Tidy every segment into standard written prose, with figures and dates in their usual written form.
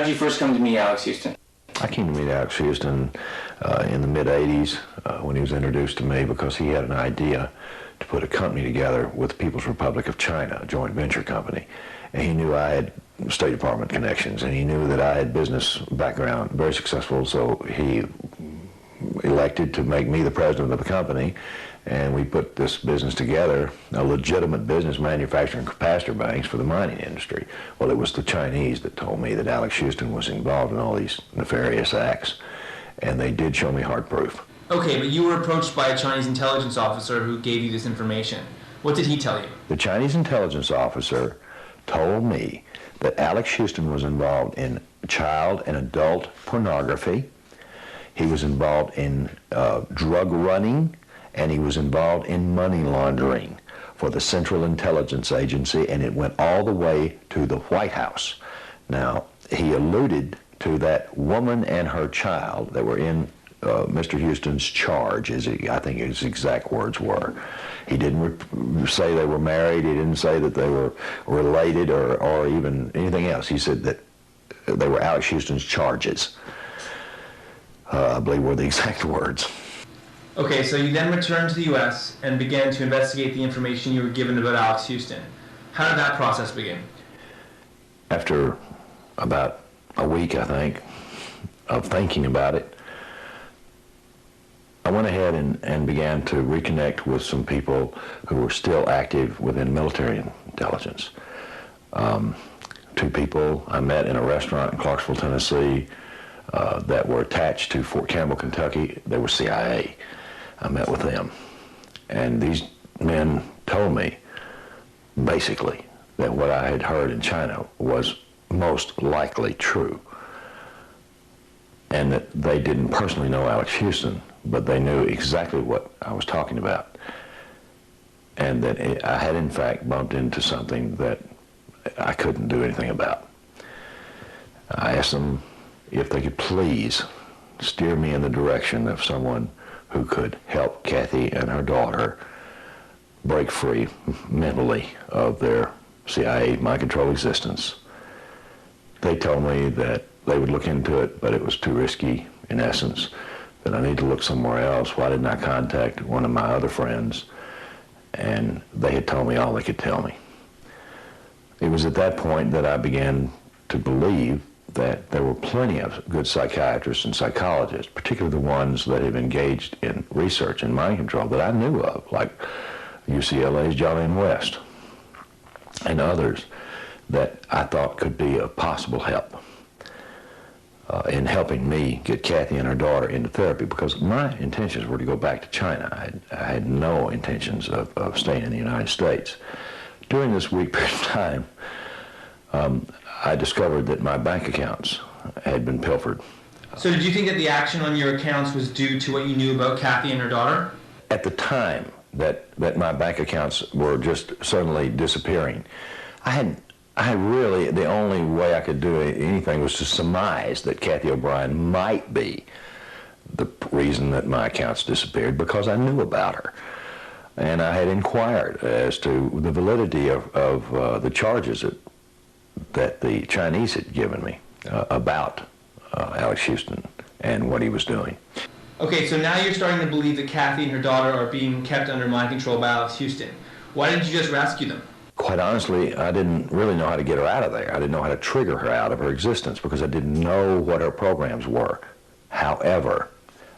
did you first come to meet Alex Houston? I came to meet Alex Houston in the mid-'80s when he was introduced to me because he had an idea to put a company together with the People's Republic of China, a joint venture company. And he knew I had State Department connections, and he knew that I had business background, very successful, so he elected to make me the president of the company, and we put this business together, a legitimate business manufacturing capacitor banks for the mining industry. Well, it was the Chinese that told me that Alex Houston was involved in all these nefarious acts, and they did show me hard proof. Okay, but you were approached by a Chinese intelligence officer who gave you this information. What did he tell you? The Chinese intelligence officer told me that Alex Houston was involved in child and adult pornography. He was involved in drug running, and he was involved in money laundering for the Central Intelligence Agency, and it went all the way to the White House. Now, he alluded to that woman and her child that were in Mr. Houston's charge, I think his exact words were. He didn't say they were married. He didn't say that they were related or even anything else. He said that they were Alex Houston's charges. I believe were the exact words. Okay, so you then returned to the U.S. and began to investigate the information you were given about Alex Houston. How did that process begin? After about a week, I think, of thinking about it, I went ahead and began to reconnect with some people who were still active within military intelligence. Two people I met in a restaurant in Clarksville, Tennessee, that were attached to Fort Campbell, Kentucky. They were CIA. I met with them. And these men told me, basically, that what I had heard in China was most likely true. And that they didn't personally know Alex Houston, but they knew exactly what I was talking about. And that I had, in fact, bumped into something that I couldn't do anything about. I asked them if they could please steer me in the direction of someone who could help Cathy and her daughter break free mentally of their CIA mind control existence. They told me that they would look into it, but it was too risky, in essence, that I need to look somewhere else. Why didn't I contact one of my other friends? And they had told me all they could tell me. It was at that point that I began to believe that there were plenty of good psychiatrists and psychologists, particularly the ones that have engaged in research and mind control that I knew of, like UCLA's Jolene West and others, that I thought could be of possible help in helping me get Cathy and her daughter into therapy, because my intentions were to go back to China. I had no intentions of staying in the United States. During this week period of time, I discovered that my bank accounts had been pilfered. So did you think that the action on your accounts was due to what you knew about Cathy and her daughter? At the time that my bank accounts were just suddenly disappearing, I really, the only way I could do anything was to surmise that Cathy O'Brien might be the reason that my accounts disappeared, because I knew about her. And I had inquired as to the validity of the charges that the Chinese had given me about Alex Houston and what he was doing. Okay, so now you're starting to believe that Cathy and her daughter are being kept under mind control by Alex Houston. Why didn't you just rescue them? Quite honestly, I didn't really know how to get her out of there. I didn't know how to trigger her out of her existence because I didn't know what her programs were. However,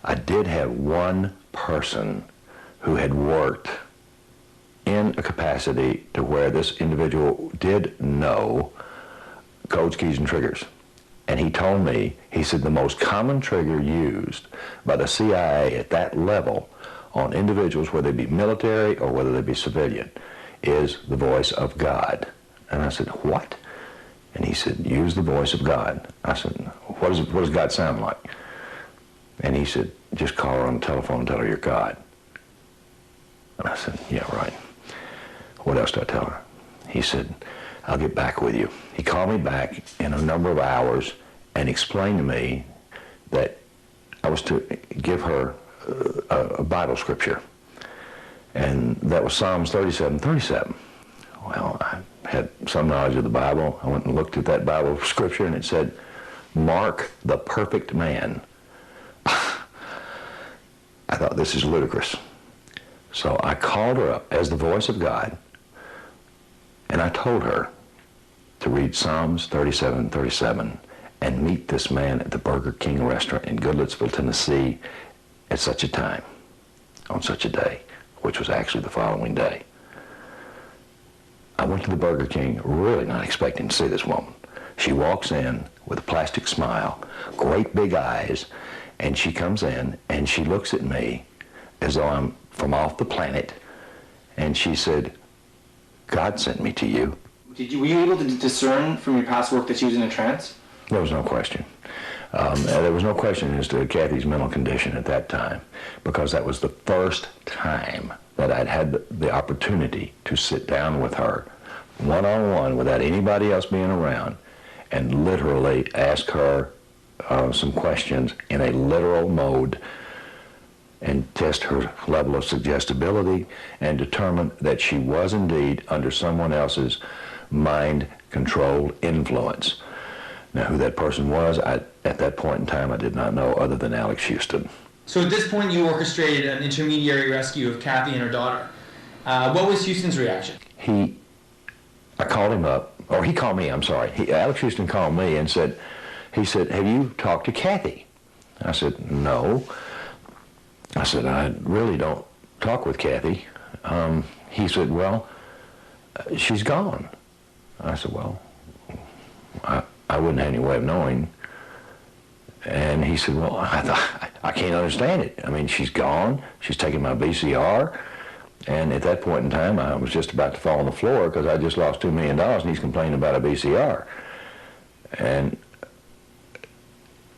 I did have one person who had worked in a capacity to where this individual did know codes, keys, and triggers. And he told me, he said the most common trigger used by the CIA at that level on individuals, whether they be military or whether they be civilian, is the voice of God. And I said, what? And he said, use the voice of God. I said, what does God sound like? And he said, just call her on the telephone and tell her you're God. And I said, yeah, right. What else do I tell her? He said, I'll get back with you. He called me back in a number of hours and explained to me that I was to give her a Bible scripture. And that was Psalms 37:37. Well, I had some knowledge of the Bible. I went and looked at that Bible scripture, and it said, Mark, the perfect man. I thought, this is ludicrous. So I called her up as the voice of God, and I told her to read Psalms 37:37 and meet this man at the Burger King restaurant in Goodlettsville, Tennessee at such a time, on such a day, which was actually the following day. I went to the Burger King really not expecting to see this woman. She walks in with a plastic smile, great big eyes, and she comes in and she looks at me as though I'm from off the planet, and she said, God sent me to you. Were you able to discern from your past work that she was in a trance? There was no question. There was no question as to Cathy's mental condition at that time, because that was the first time that I'd had the opportunity to sit down with her one-on-one without anybody else being around and literally ask her some questions in a literal mode and test her level of suggestibility and determine that she was indeed under someone else's mind-controlled influence. Now, who that person was, at that point in time, I did not know, other than Alex Houston. So at this point, you orchestrated an intermediary rescue of Cathy and her daughter. What was Houston's reaction? I called him up, or he called me, I'm sorry. Alex Houston called me and said, have you talked to Cathy? I said, no. I said, I really don't talk with Cathy. He said, well, she's gone. I said, well, I wouldn't have any way of knowing. And he said, well, I can't understand it. I mean, she's gone. She's taken my VCR. And at that point in time, I was just about to fall on the floor because I just lost $2 million and he's complaining about a VCR. And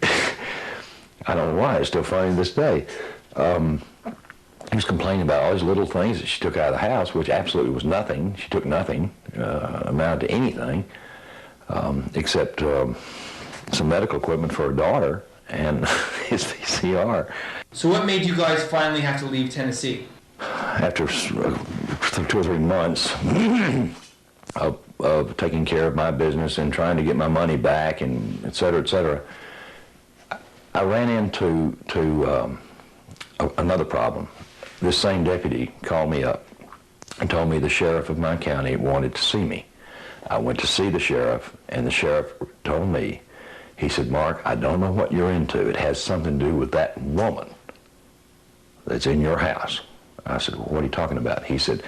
I don't know why, it's still funny to this day. He was complaining about all these little things that she took out of the house, which absolutely was nothing. She took nothing, amounted to anything, except some medical equipment for her daughter and his VCR. So what made you guys finally have to leave Tennessee? After 2 or 3 months of taking care of my business and trying to get my money back and et cetera, I ran into another problem. This same deputy called me up and told me the sheriff of my county wanted to see me. I went to see the sheriff, and the sheriff told me, he said, Mark, I don't know what you're into. It has something to do with that woman that's in your house. I said, well, what are you talking about? He said,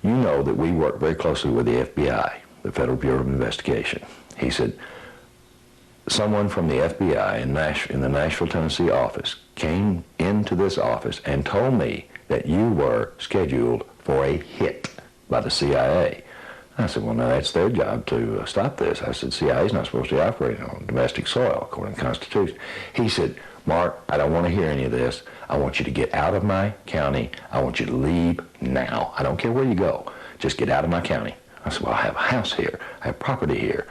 you know that we work very closely with the FBI, the Federal Bureau of Investigation. He said, someone from the FBI in the Nashville, Tennessee office came into this office and told me that you were scheduled for a hit by the CIA. I said, well, no, that's their job to stop this. I said, CIA's not supposed to be operating on domestic soil, according to the Constitution. He said, Mark, I don't want to hear any of this. I want you to get out of my county. I want you to leave now. I don't care where you go. Just get out of my county. I said, well, I have a house here. I have property here.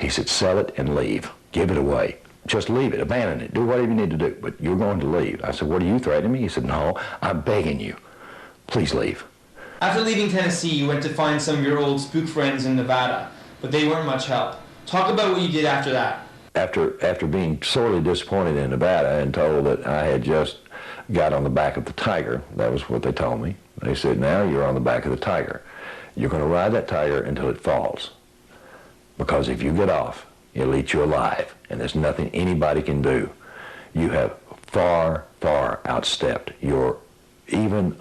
He said, sell it and leave. Give it away. Just leave it. Abandon it. Do whatever you need to do. But you're going to leave. I said, what are you threatening me? He said, no, I'm begging you. Please leave. After leaving Tennessee, you went to find some of your old spook friends in Nevada, but they weren't much help. Talk about what you did after that. After being sorely disappointed in Nevada and told that I had just got on the back of the tiger, that was what they told me. They said, now you're on the back of the tiger. You're going to ride that tiger until it falls. Because if you get off, it'll eat you alive, and there's nothing anybody can do. You have far, far outstepped your even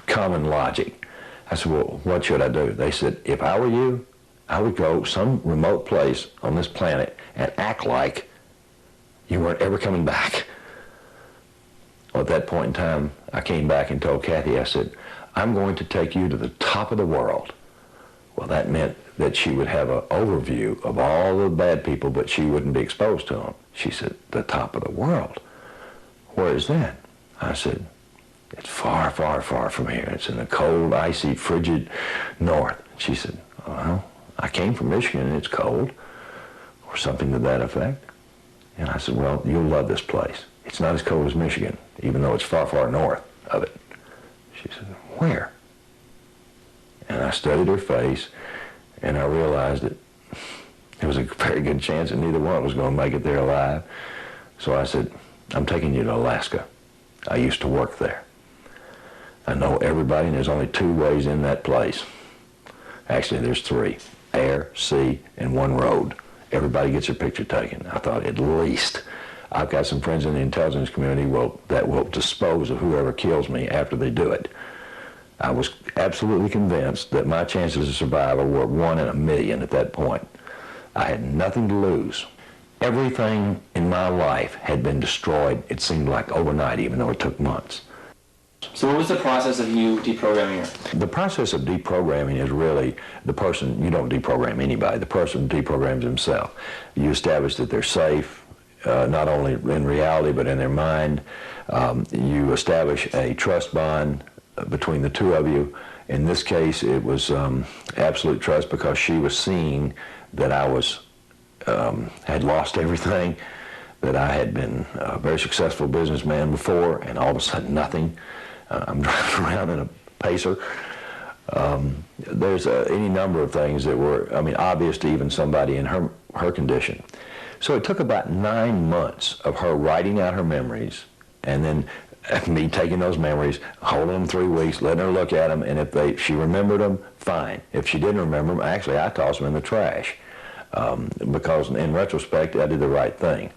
common logic. I said, well, what should I do? They said, if I were you, I would go some remote place on this planet and act like you weren't ever coming back. Well, at that point in time, I came back and told Cathy, I said, I'm going to take you to the top of the world. Well, that meant that she would have an overview of all the bad people, but she wouldn't be exposed to them. She said, the top of the world? Where is that? I said, it's far, far, far from here. It's in the cold, icy, frigid north. She said, well, I came from Michigan and it's cold, or something to that effect. And I said, well, you'll love this place. It's not as cold as Michigan, even though it's far, far north of it. She said, where? And I studied her face, and I realized that There was a very good chance that neither one was going to make it there alive. So I said, I'm taking you to Alaska. I used to work there. I know everybody, and there's only 2 ways in that place. Actually, there's 3. Air, sea, and 1 road. Everybody gets their picture taken. I thought, at least, I've got some friends in the intelligence community that will dispose of whoever kills me after they do it. I was absolutely convinced that my chances of survival were 1 in a million at that point. I had nothing to lose. Everything in my life had been destroyed, it seemed like overnight, even though it took months. So what was the process of you deprogramming her? The process of deprogramming is really the person, you don't deprogram anybody, the person deprograms himself. You establish that they're safe, not only in reality but in their mind. You establish a trust bond between the 2 of you. In this case, it was absolute trust because she was seeing that I had lost everything, that I had been a very successful businessman before, and all of a sudden nothing. I'm driving around in a Pacer. There's any number of things that were, obvious to even somebody in her condition. So it took about 9 months of her writing out her memories, and then me taking those memories, holding them 3 weeks, letting her look at them, and if she remembered them, fine. If she didn't remember them, actually I tossed them in the trash, because in retrospect I did the right thing.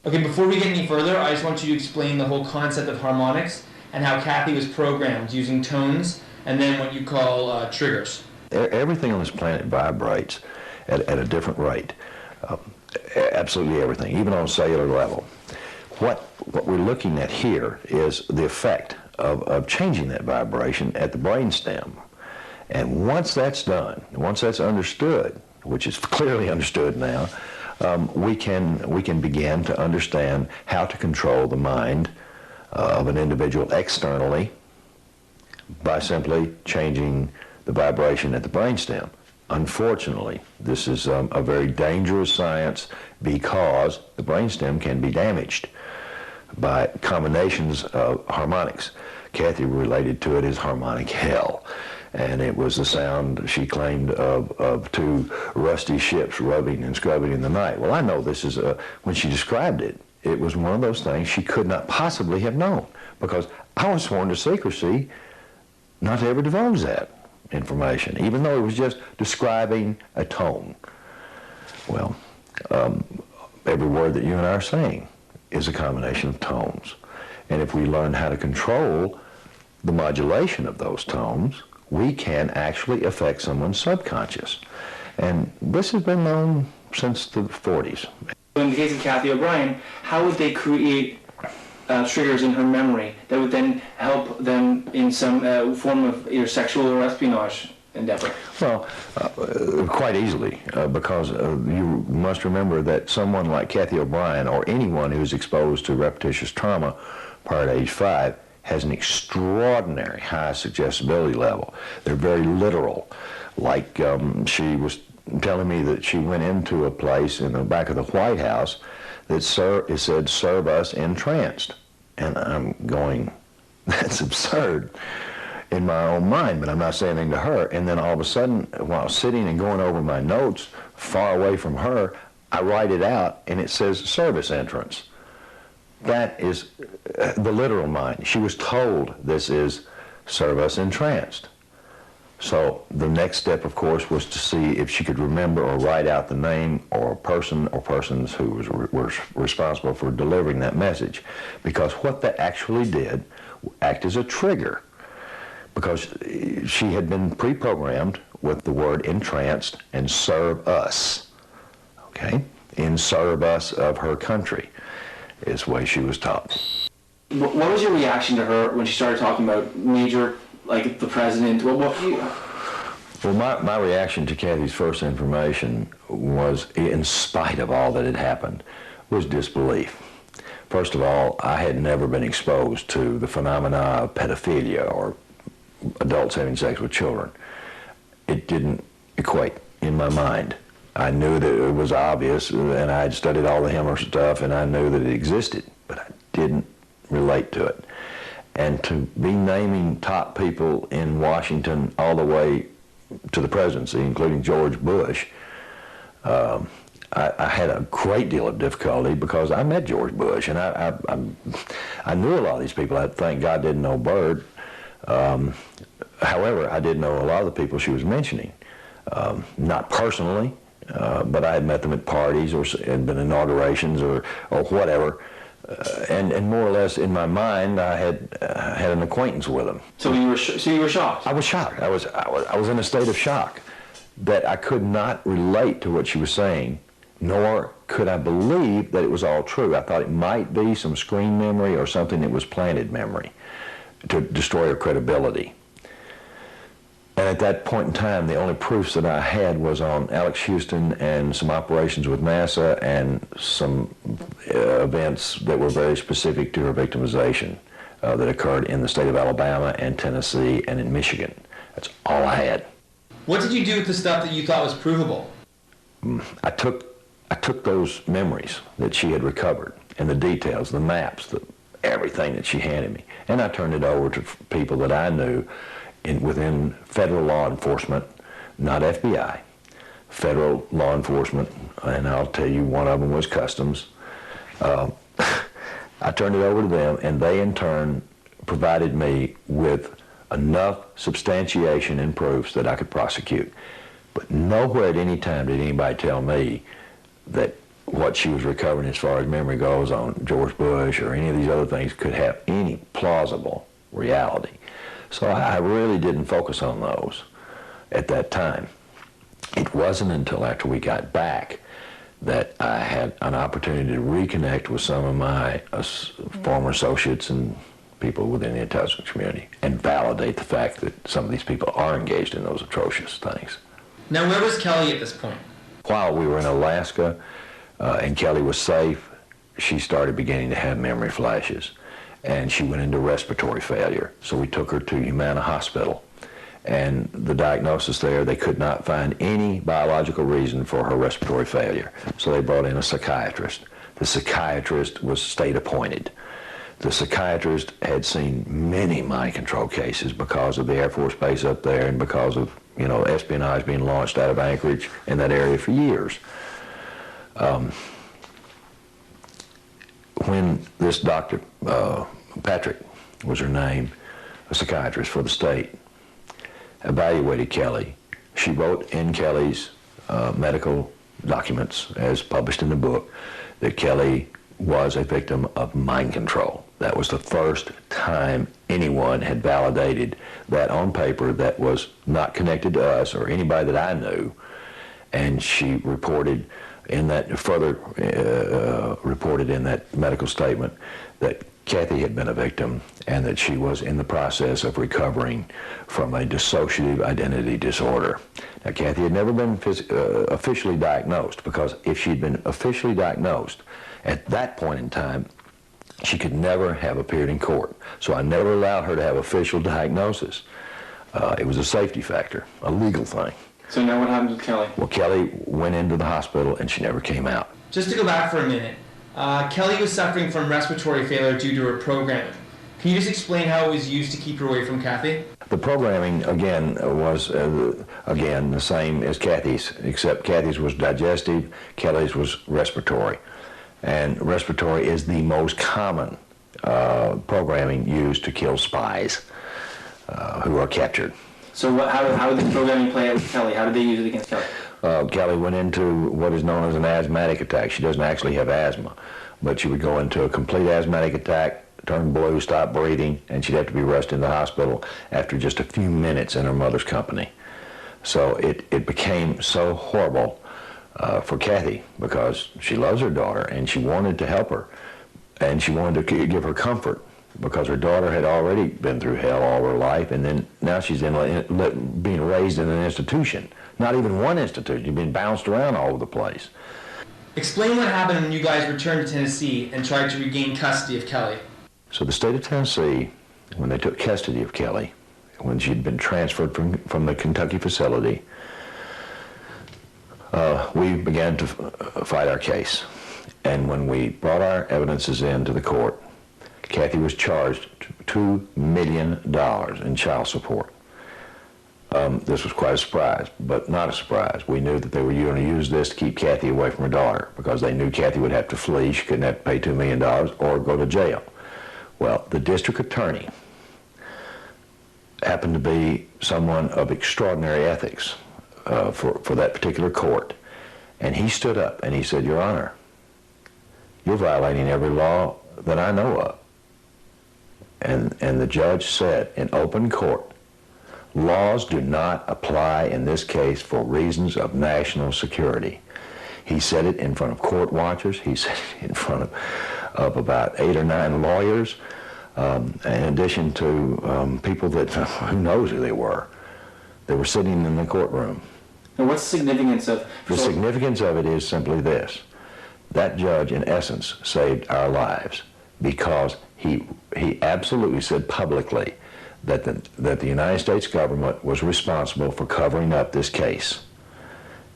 Okay, before we get any further, I just want you to explain the whole concept of harmonics and how Cathy was programmed using tones and then what you call triggers. Everything on this planet vibrates at a different rate. Absolutely everything, even on a cellular level. What we're looking at here is the effect of changing that vibration at the brainstem. And once that's done, once that's understood, which is clearly understood now, we can begin to understand how to control the mind of an individual externally by simply changing the vibration at the brainstem. Unfortunately, this is a very dangerous science because the brainstem can be damaged by combinations of harmonics. Cathy related to it as harmonic hell. And it was the sound, she claimed, of 2 rusty ships rubbing and scrubbing in the night. Well, I know this is, when she described it, it was one of those things she could not possibly have known, because I was sworn to secrecy not to ever divulge that information, even though it was just describing a tone. Well, every word that you and I are saying is a combination of tones. And if we learn how to control the modulation of those tones, we can actually affect someone's subconscious. And this has been known since the 40s. In the case of Cathy O'Brien, how would they create triggers in her memory that would then help them in some form of either sexual or espionage endeavor? Well, quite easily, because you must remember that someone like Cathy O'Brien, or anyone who's exposed to repetitious trauma prior to age 5, has an extraordinary high suggestibility level. They're very literal. Like she was telling me that she went into a place in the back of the White House that it said, "Serve us entranced." And I'm going, that's absurd in my own mind, but I'm not saying anything to her. And then all of a sudden, while sitting and going over my notes far away from her, I write it out and it says service entrance. That is the literal mind. She was told this is serve us entranced. So the next step, of course, was to see if she could remember or write out the name or person or persons who were responsible for delivering that message. Because what that actually did act as a trigger, because she had been pre-programmed with the word entranced and serve us, okay? In serve us of her country is the way she was taught. What was your reaction to her when she started talking about major, like the president? Well, my reaction to Cathy's first information was, in spite of all that had happened, was disbelief. First of all, I had never been exposed to the phenomena of pedophilia or adults having sex with children. It didn't equate in my mind. I knew that it was obvious, and I had studied all the Himmler stuff, and I knew that it existed, but I didn't relate to it. And to be naming top people in Washington all the way to the presidency, including George Bush, I had a great deal of difficulty because I met George Bush, and I knew a lot of these people. I thank God didn't know Bird. However, I did know a lot of the people she was mentioning. Not personally, but I had met them at parties or had been inaugurations or whatever. And more or less in my mind, I had an acquaintance with them. So you were shocked? I was shocked. I was in a state of shock that I could not relate to what she was saying, nor could I believe that it was all true. I thought it might be some screen memory or something that was planted memory to destroy her credibility. And at that point in time, the only proofs that I had was on Alex Houston and some operations with NASA and some events that were very specific to her victimization that occurred in the state of Alabama and Tennessee and in Michigan. That's all I had. What did you do with the stuff that you thought was provable? I took those memories that she had recovered and the details, the maps, everything that she handed me, and I turned it over to people that I knew within federal law enforcement, not FBI, federal law enforcement, and I'll tell you one of them was Customs. I turned it over to them, and they in turn provided me with enough substantiation and proofs that I could prosecute. But nowhere at any time did anybody tell me that what she was recovering as far as memory goes on George Bush or any of these other things could have any plausible reality. So I really didn't focus on those at that time. It wasn't until after we got back that I had an opportunity to reconnect with some of my former associates and people within the intelligence community and validate the fact that some of these people are engaged in those atrocious things. Now, where was Kelly at this point? While we were in Alaska and Kelly was safe, she started beginning to have memory flashes, and she went into respiratory failure. So we took her to Humana Hospital, and the diagnosis there, they could not find any biological reason for her respiratory failure. So they brought in a psychiatrist. The psychiatrist was state appointed. The psychiatrist had seen many mind control cases because of the Air Force Base up there and because of, espionage being launched out of Anchorage in that area for years. When this doctor, Patrick was her name, a psychiatrist for the state, evaluated Kelly, she wrote in Kelly's medical documents, as published in the book, that Kelly was a victim of mind control. That was the first time anyone had validated that on paper that was not connected to us or anybody that I knew. And she reported in that, further reported in that medical statement that Cathy had been a victim and that she was in the process of recovering from a dissociative identity disorder. Now, Cathy had never been officially diagnosed, because if she'd been officially diagnosed at that point in time, she could never have appeared in court. So I never allowed her to have official diagnosis. It was a safety factor, a legal thing. So now what happened with Kelly? Well, Kelly went into the hospital and she never came out. Just to go back for a minute, Kelly was suffering from respiratory failure due to her programming. Can you just explain how it was used to keep her away from Cathy? The programming, again, was, the same as Cathy's, except Cathy's was digestive, Kelly's was respiratory. And respiratory is the most common programming used to kill spies who are captured. So how did the programming play out with Kelly? How did they use it against Kelly? Kelly went into what is known as an asthmatic attack. She doesn't actually have asthma, but she would go into a complete asthmatic attack, turn blue, stop breathing, and she'd have to be rushed into the hospital after just a few minutes in her mother's company. So it became so horrible for Cathy, because she loves her daughter and she wanted to help her and she wanted to give her comfort, because her daughter had already been through hell all her life, and then now she's being raised in an institution. Not even one institution. She's been bounced around all over the place. Explain what happened when you guys returned to Tennessee and tried to regain custody of Kelly. So the state of Tennessee, when they took custody of Kelly, when she'd been transferred from the Kentucky facility, we began to fight our case. And when we brought our evidences into the court, Cathy was charged $2 million in child support. this was quite a surprise, but not a surprise. We knew that they were going to use this to keep Cathy away from her daughter because they knew Cathy would have to flee. She couldn't have to pay $2 million or go to jail. Well, the district attorney happened to be someone of extraordinary ethics for that particular court. And he stood up and he said, Your Honor, you're violating every law that I know of. And the judge said in open court, laws do not apply in this case for reasons of national security. He said it in front of court watchers. He said it in front of about 8 or 9 lawyers, in addition to people that, who knows who they were. They were sitting in the courtroom. And what's the significance of... The significance of it is simply this. That judge, in essence, saved our lives because he absolutely said publicly that the United States government was responsible for covering up this case.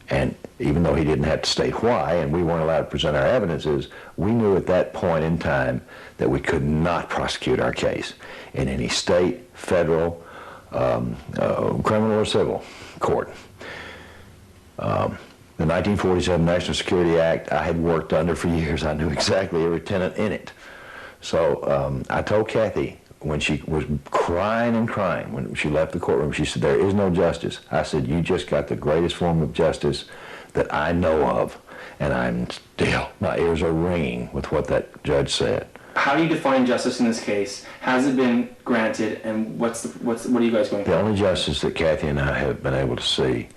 And even though he didn't have to state why, and we weren't allowed to present our evidences, we knew at that point in time that we could not prosecute our case in any state, federal, criminal or civil court. The 1947 National Security Act I had worked under for years. I knew exactly every tenant in it. So I told Cathy, when she was crying and crying, when she left the courtroom, she said, there is no justice. I said, you just got the greatest form of justice that I know of. And I'm still, my ears are ringing with what that judge said. How do you define justice in this case? Has it been granted, and what are you guys going for? The only justice that Cathy and I have been able to see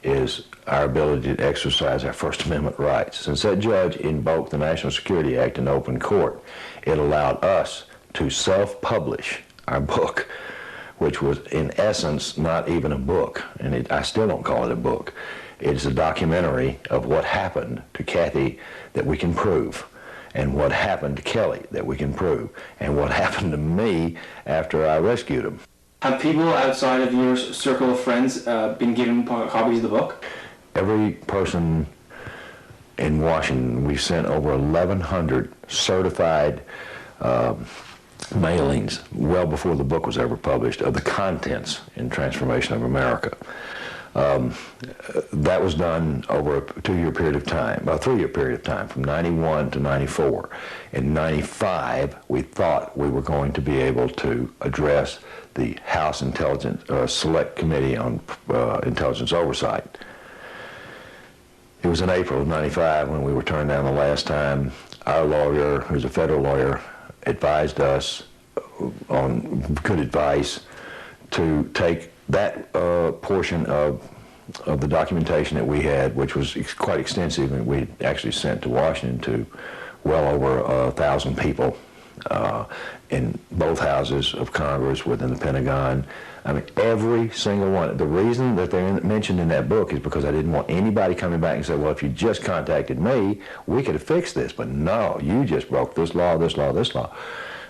is our ability to exercise our First Amendment rights. Since that judge invoked the National Security Act in open court, it allowed us to self-publish our book, which was in essence not even a book, and I still don't call it a book. It's a documentary of what happened to Cathy that we can prove, and what happened to Kelly that we can prove, and what happened to me after I rescued him. Have people outside of your circle of friends been given copies of the book? Every person in Washington, we sent over 1,100 certified mailings well before the book was ever published of the contents in Transformation of America. That was done over a 2-year period of time, a 3-year period of time, from 91 to 94. In 95, we thought we were going to be able to address the House Intelligence Select Committee on Intelligence Oversight. It was in April of 95 when we were turned down the last time. Our lawyer, who's a federal lawyer, advised us on good advice to take that portion of the documentation that we had, which was quite extensive, and we actually sent to Washington to well over 1,000 people in both houses of Congress, within the Pentagon. I mean, every single one. The reason that they mentioned in that book is because I didn't want anybody coming back and say, well, if you just contacted me, we could have fixed this. But no, you just broke this law, this law, this law.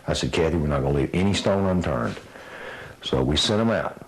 I said, Cathy, we're not going to leave any stone unturned. So we sent them out.